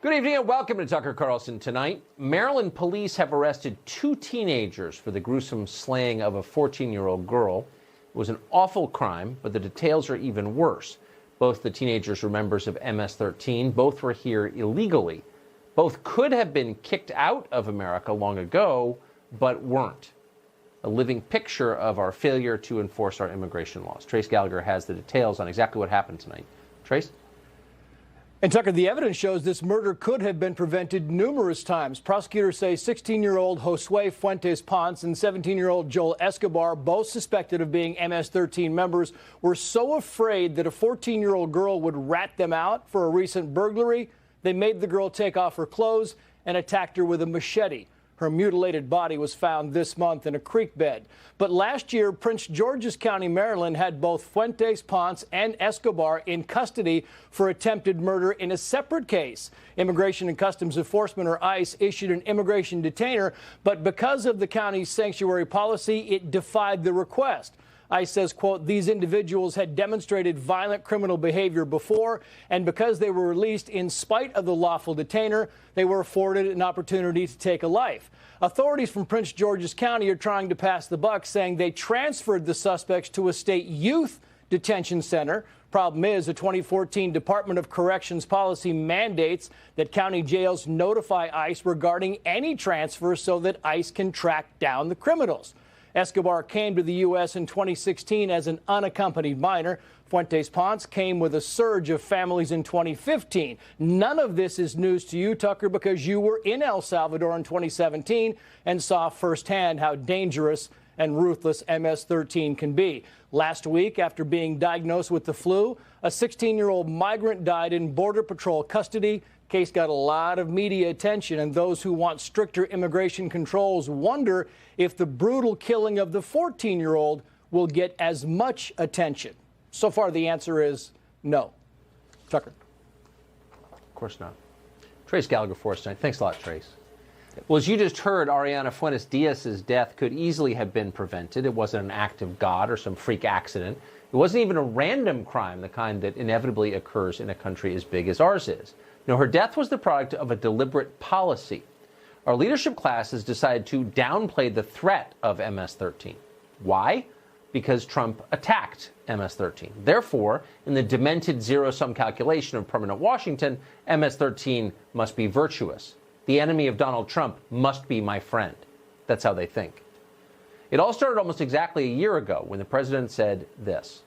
Good evening and welcome to Tucker Carlson Tonight. Maryland police have arrested 2 teenagers for the gruesome slaying of a 14-year-old girl. It was an awful crime, but the details are even worse. Both the teenagers were members of MS-13. Both were here illegally. Both could have been kicked out of America long ago, but weren't. A living picture of our failure to enforce our immigration laws. Trace Gallagher has the details on exactly what happened tonight. Trace? And Tucker, the evidence shows this murder could have been prevented numerous times. Prosecutors say 16-year-old Josue Fuentes Ponce and 17-year-old Joel Escobar, both suspected of being MS-13 members, were so afraid that a 14-year-old girl would rat them out for a recent burglary, they made the girl take off her clothes and attacked her with a machete. Her mutilated body was found this month in a creek bed. But last year, Prince George's County, Maryland, had both Fuentes, Ponce, and Escobar in custody for attempted murder in a separate case. Immigration and Customs Enforcement, or ICE, issued an immigration detainer, but because of the county's sanctuary policy, it defied the request. ICE says, quote, these individuals had demonstrated violent criminal behavior before, and because they were released in spite of the lawful detainer, they were afforded an opportunity to take a life. Authorities from Prince George's County are trying to pass the buck, saying they transferred the suspects to a state youth detention center. Problem is, the 2014 Department of Corrections policy mandates that county jails notify ICE regarding any transfer so that ICE can track down the criminals. Escobar came to the U.S. in 2016 as an unaccompanied minor. Fuentes Ponce came with a surge of families in 2015. None of this is news to you, Tucker, because you were in El Salvador in 2017 and saw firsthand how dangerous and ruthless MS-13 can be. Last week, after being diagnosed with the flu, a 16-year-old migrant died in Border Patrol custody. Case got a lot of media attention, and those who want stricter immigration controls wonder if the brutal killing of the 14-year-old will get as much attention. So far, the answer is no. Tucker. Of course not. Trace Gallagher for us tonight. Thanks a lot, Trace. Well, as you just heard, Ariana Fuentes-Diaz's death could easily have been prevented. It wasn't an act of God or some freak accident. It wasn't even a random crime, the kind that inevitably occurs in a country as big as ours is. No, her death was the product of a deliberate policy. Our leadership class has decided to downplay the threat of MS-13. Why? Because Trump attacked MS-13. Therefore, in the demented zero-sum calculation of permanent Washington, MS-13 must be virtuous. The enemy of Donald Trump must be my friend. That's how they think. It all started almost exactly a year ago when the president said this.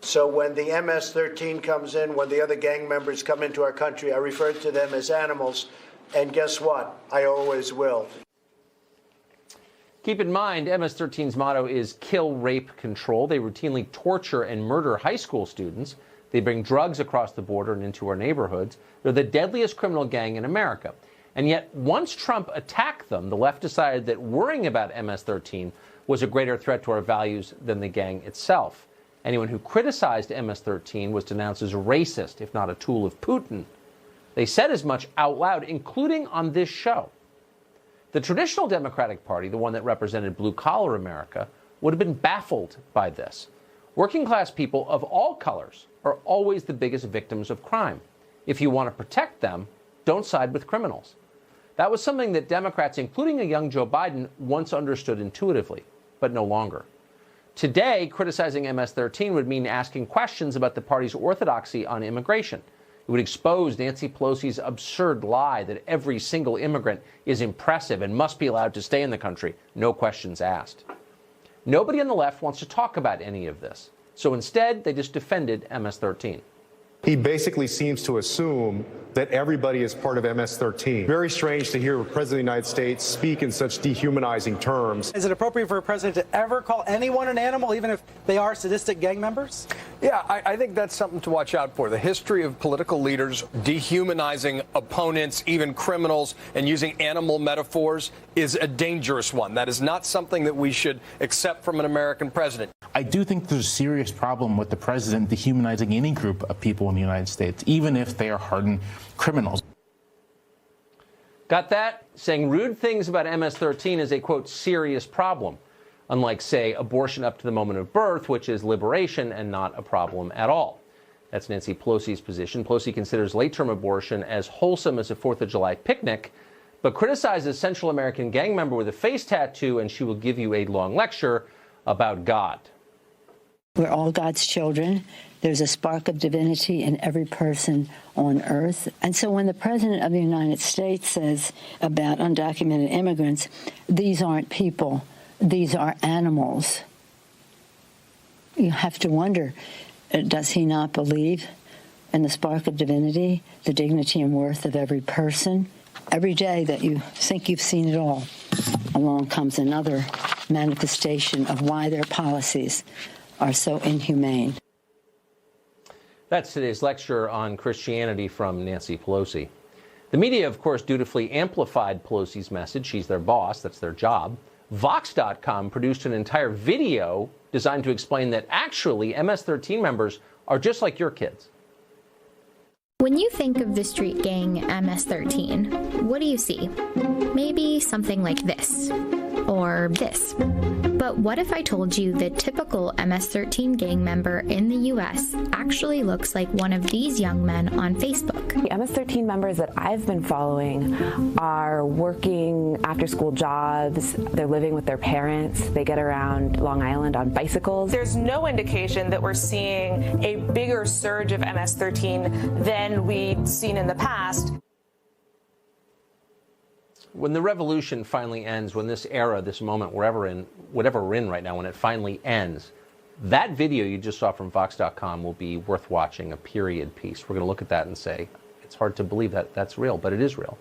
So when the MS-13 comes in, when the other gang members come into our country, I refer to them as animals. And guess what? I always will. Keep in mind, MS-13's motto is kill, rape, control. They routinely torture and murder high school students. They bring drugs across the border and into our neighborhoods. They're the deadliest criminal gang in America. And yet, once Trump attacked them, the left decided that worrying about MS-13 was a greater threat to our values than the gang itself. Anyone who criticized MS-13 was denounced as racist, if not a tool of Putin. They said as much out loud, including on this show. The traditional Democratic Party, the one that represented blue-collar America, would have been baffled by this. Working-class people of all colors are always the biggest victims of crime. If you want to protect them, don't side with criminals. That was something that Democrats, including a young Joe Biden, once understood intuitively, but no longer. Today, criticizing MS-13 would mean asking questions about the party's orthodoxy on immigration. It would expose Nancy Pelosi's absurd lie that every single immigrant is impressive and must be allowed to stay in the country, no questions asked. Nobody on the left wants to talk about any of this, so instead they just defended MS-13. He basically seems to assume that everybody is part of MS-13. Very strange to hear the President of the United States speak in such dehumanizing terms. Is it appropriate for a president to ever call anyone an animal, even if they are sadistic gang members? Yeah, I think that's something to watch out for. The history of political leaders dehumanizing opponents, even criminals, and using animal metaphors is a dangerous one. That is not something that we should accept from an American president. I do think there's a serious problem with the president dehumanizing any group of people in the United States, even if they are hardened criminals. Got that? Saying rude things about MS-13 is a, quote, serious problem. Unlike, say, abortion up to the moment of birth, which is liberation and not a problem at all. That's Nancy Pelosi's position. Pelosi considers late-term abortion as wholesome as a 4th of July picnic, but criticizes Central American gang member with a face tattoo, and she will give you a long lecture about God. We're all God's children. There's a spark of divinity in every person on earth. And so when the President of the United States says about undocumented immigrants, these aren't people, these are animals, you have to wonder, does he not believe in the spark of divinity, the dignity and worth of every person? Every day that you think you've seen it all, along comes another manifestation of why their policies are so inhumane. That's today's lecture on Christianity from Nancy Pelosi. The media, of course, dutifully amplified Pelosi's message. She's their boss. That's their job. Vox.com produced an entire video designed to explain that actually MS-13 members are just like your kids. When you think of the street gang MS-13, what do you see? Maybe something like this, or this. But what if I told you the typical MS-13 gang member in the U.S. actually looks like one of these young men on Facebook? The MS-13 members that I've been following are working after-school jobs. They're living with their parents. They get around Long Island on bicycles. There's no indication that we're seeing a bigger surge of MS-13 than we'd seen in the past. When the revolution finally ends, when this era, this moment, whatever we're in right now, when it finally ends, that video you just saw from Vox.com will be worth watching, a period piece. We're going to look at that and say, it's hard to believe that that's real, but it is real.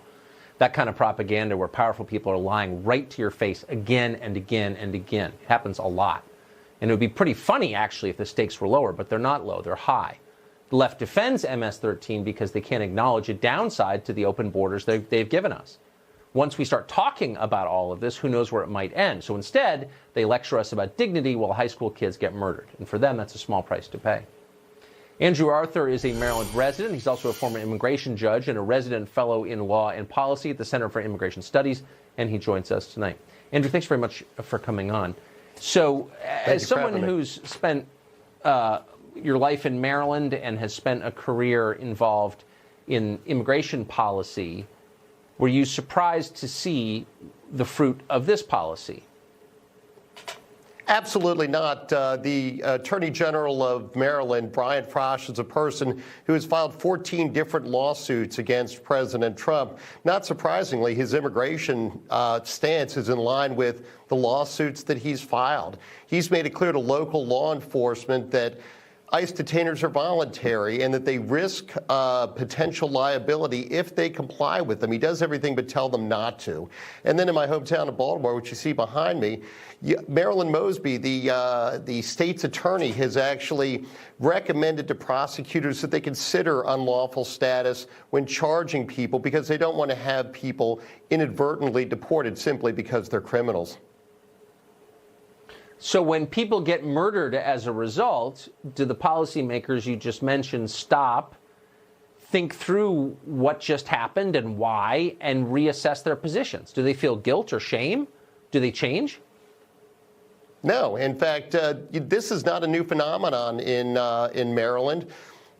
That kind of propaganda where powerful people are lying right to your face again and again and again. It happens a lot. And it would be pretty funny, actually, if the stakes were lower, but they're not low, they're high. The left defends MS-13 because they can't acknowledge a downside to the open borders they've given us. Once we start talking about all of this, who knows where it might end. So instead, they lecture us about dignity while high school kids get murdered. And for them, that's a small price to pay. Andrew Arthur is a Maryland resident. He's also a former immigration judge and a resident fellow in law and policy at the Center for Immigration Studies, and he joins us tonight. Andrew, thanks very much for coming on. So as someone who's spent your life in Maryland and has spent a career involved in immigration policy, were you surprised to see the fruit of this policy? Absolutely not. The Attorney General of Maryland, Brian Frosh, is a person who has filed 14 different lawsuits against President Trump. Not surprisingly, his immigration stance is in line with the lawsuits that he's filed. He's made it clear to local law enforcement that ICE detainers are voluntary and that they risk potential liability if they comply with them. He does everything but tell them not to. And then in my hometown of Baltimore, which you see behind me, Marilyn Mosby, the state's attorney, has actually recommended to prosecutors that they consider unlawful status when charging people because they don't want to have people inadvertently deported simply because they're criminals. So when people get murdered as a result, do the policymakers you just mentioned stop, think through what just happened and why, and reassess their positions? Do they feel guilt or shame? Do they change? No. In fact, this is not a new phenomenon in Maryland,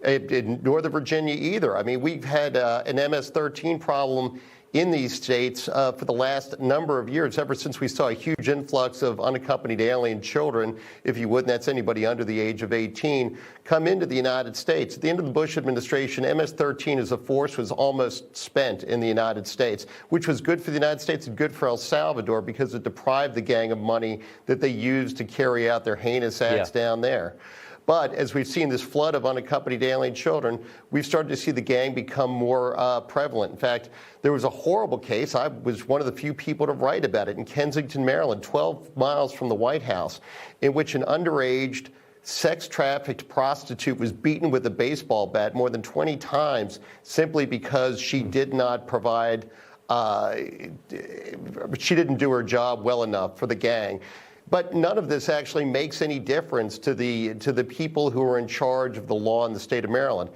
in Northern Virginia either. I mean, we've had an MS-13 problem in these states for the last number of years, ever since we saw a huge influx of unaccompanied alien children, if you would, and that's anybody under the age of 18, come into the United States. At the end of the Bush administration, MS-13 as a force was almost spent in the United States, which was good for the United States and good for El Salvador because it deprived the gang of money that they used to carry out their heinous acts down there. But as we've seen this flood of unaccompanied alien children, we've started to see the gang become more prevalent. In fact, there was a horrible case. I was one of the few people to write about it in Kensington, Maryland, 12 miles from the White House, in which an underage sex-trafficked prostitute was beaten with a baseball bat more than 20 times simply because she did not provide, she didn't do her job well enough for the gang. But none of this actually makes any difference to the people who are in charge of the law in the state of Maryland.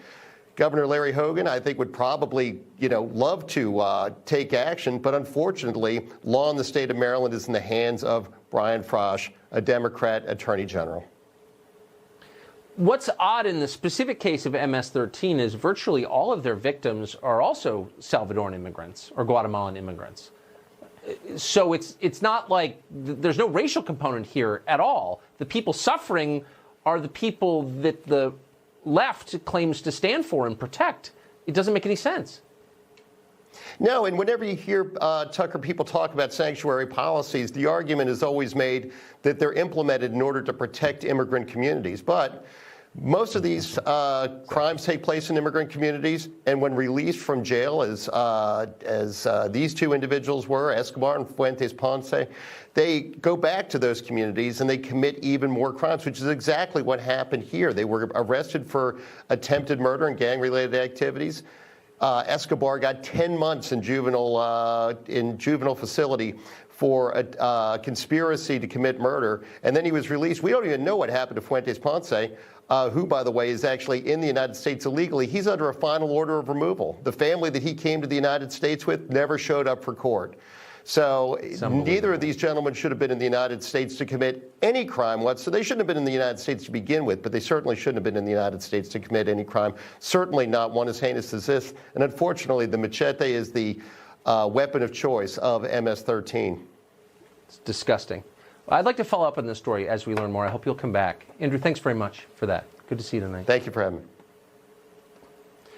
Governor Larry Hogan, I think, would probably, love to take action, but unfortunately, law in the state of Maryland is in the hands of Brian Frosh, a Democrat Attorney General. What's odd in the specific case of MS-13 is virtually all of their victims are also Salvadoran immigrants or Guatemalan immigrants. So it's not like there's no racial component here at all. The people suffering are the people that the left claims to stand for and protect. It doesn't make any sense. No, and whenever you hear, Tucker, people talk about sanctuary policies, the argument is always made that they're implemented in order to protect immigrant communities. But most of these crimes take place in immigrant communities, and when released from jail, as these two individuals were, Escobar and Fuentes Ponce, they go back to those communities and they commit even more crimes, which is exactly what happened here. They were arrested for attempted murder and gang-related activities. Escobar got 10 months in juvenile facility for a conspiracy to commit murder, and then he was released. We don't even know what happened to Fuentes Ponce, who, by the way, is actually in the United States illegally. He's under a final order of removal. The family that he came to the United States with never showed up for court. So neither of these gentlemen should have been in the United States to commit any crime whatsoever. They shouldn't have been in the United States to begin with, but they certainly shouldn't have been in the United States to commit any crime, certainly not one as heinous as this. And unfortunately, the machete is the weapon of choice of MS-13. It's disgusting. I'd like to follow up on this story as we learn more. I hope you'll come back. Andrew, thanks very much for that. Good to see you tonight. Thank you for having me.